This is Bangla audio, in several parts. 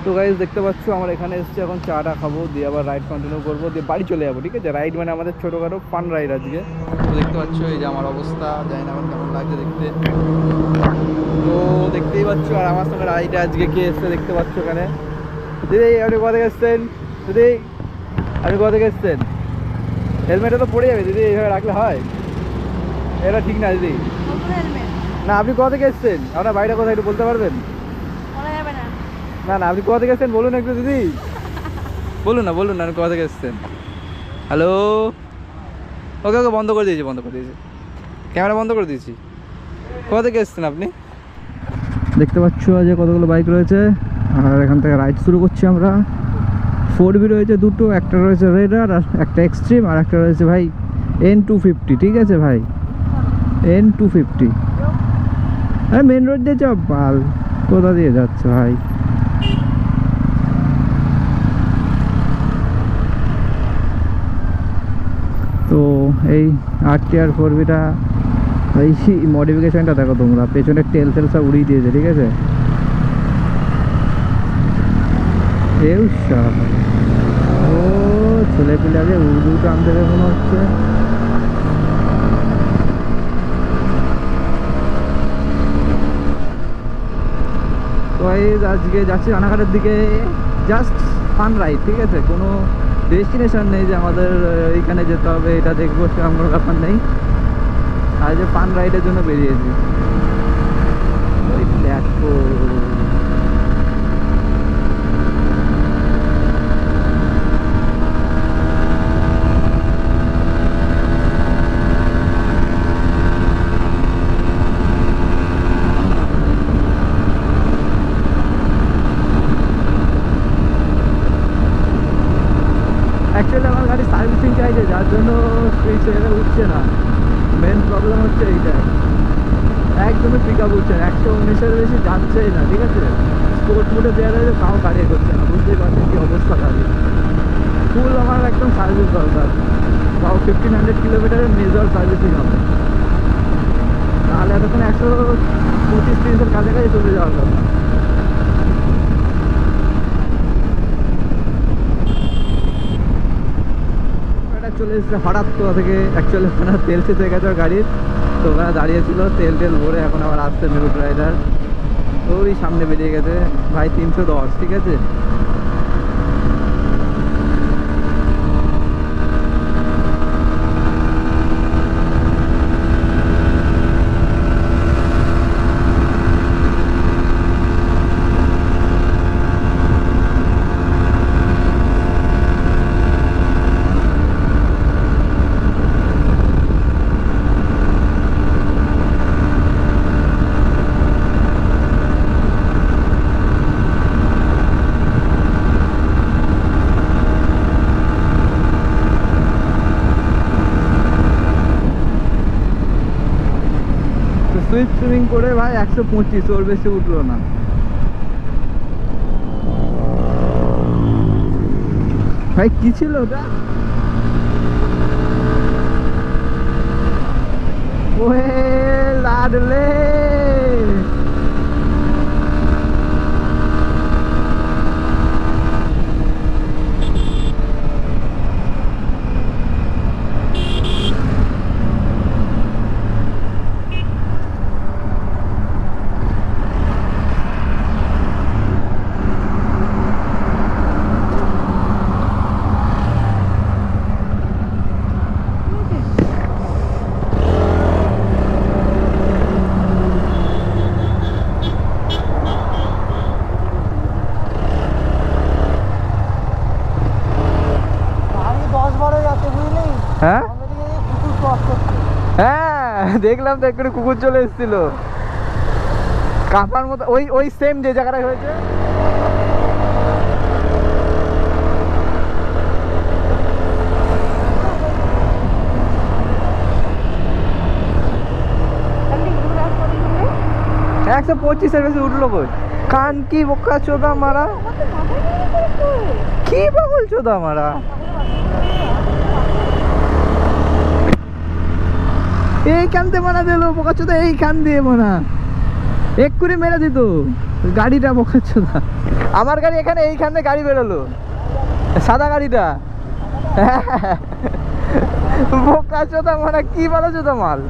তো গাইজ দেখতে পাচ্ছ আমরা এখানে এসেছি, এখন চাটা খাবো, দিয়ে আবার রাইড কন্টিনিউ করবো, দিয়ে বাড়ি চলে যাবো। ঠিক আছে, রাইড মানে আমাদের ছোটোখাটো ফান রাইড আজকে। তো দেখতে পাচ্ছ এই যে আমার অবস্থা, জানি না এখন কেমন লাগছে দেখতে। তো দেখতেই পাচ্ছ, আর আমার সঙ্গে রাইডে আজকে কে এসছে দেখতে পাচ্ছ এখানে। দিদি আপনি কোথা থেকে এসছেন? দিদি আপনি কোথা থেকে এসছেন? হেলমেটটা তো পড়ে যাবে দিদি, এইভাবে রাখলে হয়? এটা ঠিক না দিদি। না আপনি কোথা থেকে এসছেন? আপনার বাড়িটা কোথায় একটু বলতে পারবেন? না না আপনি কোথা থেকে এসছেন বলুন একটু দিদি, বলুন না আপনি কোথা থেকে এসছেন। হ্যালো, ওকে ওকে বন্ধ করে দিয়েছি, ক্যামেরা বন্ধ করে দিয়েছি। কোথা থেকে এসছেন আপনি? দেখতে পাচ্ছ যে কতগুলো বাইক রয়েছে, আর এখান থেকে রাইড শুরু করছি আমরা। 4B রয়েছে দুটো, একটা রয়েছে রেডার আর একটা এক্সট্রিম, আর একটা রয়েছে ভাই N250। ঠিক আছে ভাই, N250। আরে মেন রোড দিয়ে চাপ বাল, কোথা দিয়ে যাচ্ছে ভাই? তো এই RTR 4Bটা এই মডিফিকেশনটা দেখো তোমরা, পেছনে তেল সব উড়িয়ে দিয়েছে। ঠিক আছে, ও ছেলে পিলে আগে উর্দু টানতে মনে হচ্ছে। তো আজকে যাচ্ছি রানাঘাটের দিকে, জাস্ট ফান রাইড। ঠিক আছে, কোনো ডেস্টিনেশন নেই যে আমাদের এইখানে যেতে হবে, এটা দেখবো, সেরকম কোনো ব্যাপার নেই। আর যে ফান রাইডের জন্য বেরিয়েছি। ওই দেখো অ্যাকচুয়ালি আমার গাড়ি সার্ভিসিং চাইছে, যার জন্য সুইচ এখানে উঠছে না। মেন প্রবলেম হচ্ছে এইটাই, একদমই পিক আপ উঠছে না, 119-এর বেশি যাচ্ছেই না। ঠিক আছে, স্পোর্ট মোডে দেওয়া রয়েছে, তাও গাড়ি করছে না। বুঝতেই পারছেন কি অবস্থা গাড়ি। ফুল আমার একদম সার্ভিস দরকার, তাও 1500 কিলোমিটারের মেজর সার্ভিসিং হবে, তাহলে এতক্ষণ 125-30-এর কাছাকাছি চলে যাওয়ার কথা। চলে এসেছে হঠাৎ থেকে, অ্যাকচুয়ালি ওখানে তেল শেষ হয়ে গেছে গাড়ির, তো ওখানে দাঁড়িয়েছিল তেল ভরে, এখন আবার আসছে মেরুট রাইডার। ওই সামনে বেরিয়ে গেছে ভাই 310। ঠিক আছে, সুইপ সুইমিং করে ভাই 125, ওর বেশি উঠলো না। ভাই কি ছিল ওটা? ওহে লাডলে, হ্যাঁ হ্যাঁ দেখলাম তো, একটু কুকুর চলে এসেছিল কাঁপার মতো, ওই সেম যে জায়গাটায় হয়েছে। একশো 25-এর বেশি উঠলো কই? কান কি বোকা চোদা মারা, কি পাগল চোদা মারা। এইখান দিয়ে মানা দিল বোকা চোদা, এইখান দিয়ে মানা এক্ষুনি মেরে দিত। গাড়িটা বোকাচ্ছ না, আমার গাড়ি এখানে এইখানে গাড়ি বেরোলো, সাদা গাড়িটা। বোকাচ্ছ তো মানে কি বলেছো তো মাল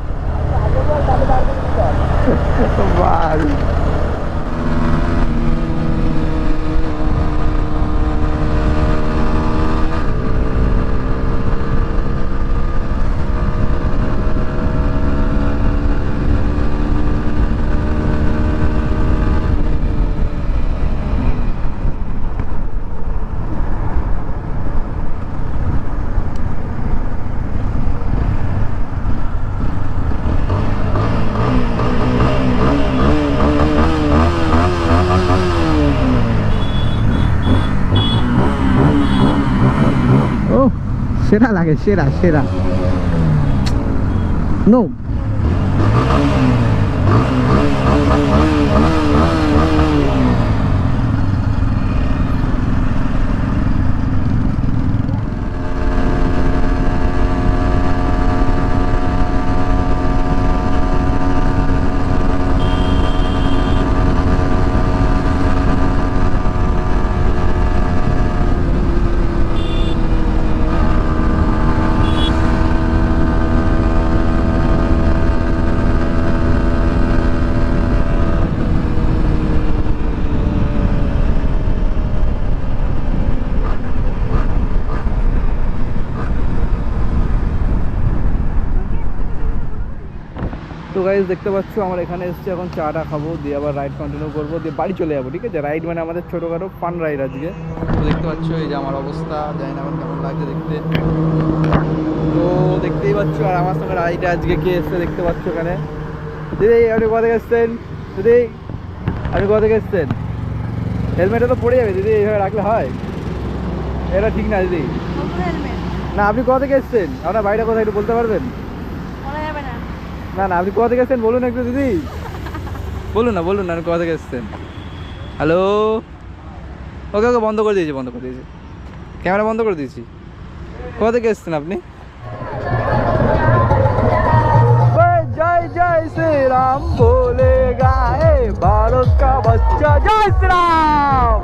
মাল। সেরা লাগে, সেরা সেরা নো। তো গাইজ দেখতে পাচ্ছ আমরা এখানে এসেছি, এখন চাটা খাবো, দিয়ে আবার রাইড কন্টিনিউ করবো, দিয়ে বাড়ি চলে যাবো। ঠিক আছে, রাইড মানে আমাদের ছোটোখাটো ফান রাইড আজকে। তো দেখতে পাচ্ছ এই যে আমার অবস্থা, জানি না এখন কেমন লাগছে দেখতে। তো দেখতেই পাচ্ছ, আর আমার সঙ্গে রাইডে আজকে কে এসছে দেখতে পাচ্ছ এখানে। দিদি আপনি কোথা থেকে এসছেন? দিদি আপনি কোথা থেকে এসছেন? হেলমেটটা তো পড়ে যাবে দিদি, এইভাবে রাখলে হয়? এটা ঠিক না দিদি। না আপনি কোথা থেকে এসছেন? আপনার বাড়িটা কোথায় একটু বলতে পারবেন? না না আপনি কোথা থেকে এসছেন বলুন একটু দিদি, বলুন না বলুন না আপনি কোথা থেকে এসছেন। হ্যালো, ওকে ওকে বন্ধ করে দিয়েছি, বন্ধ করে দিয়েছি, ক্যামেরা বন্ধ করে দিয়েছি। কোথা থেকে এসছেন আপনি? জয় জয় শ্রীরাম বলে গায়ে ভারত কা বাচ্চা, জয় শ্রীরাম।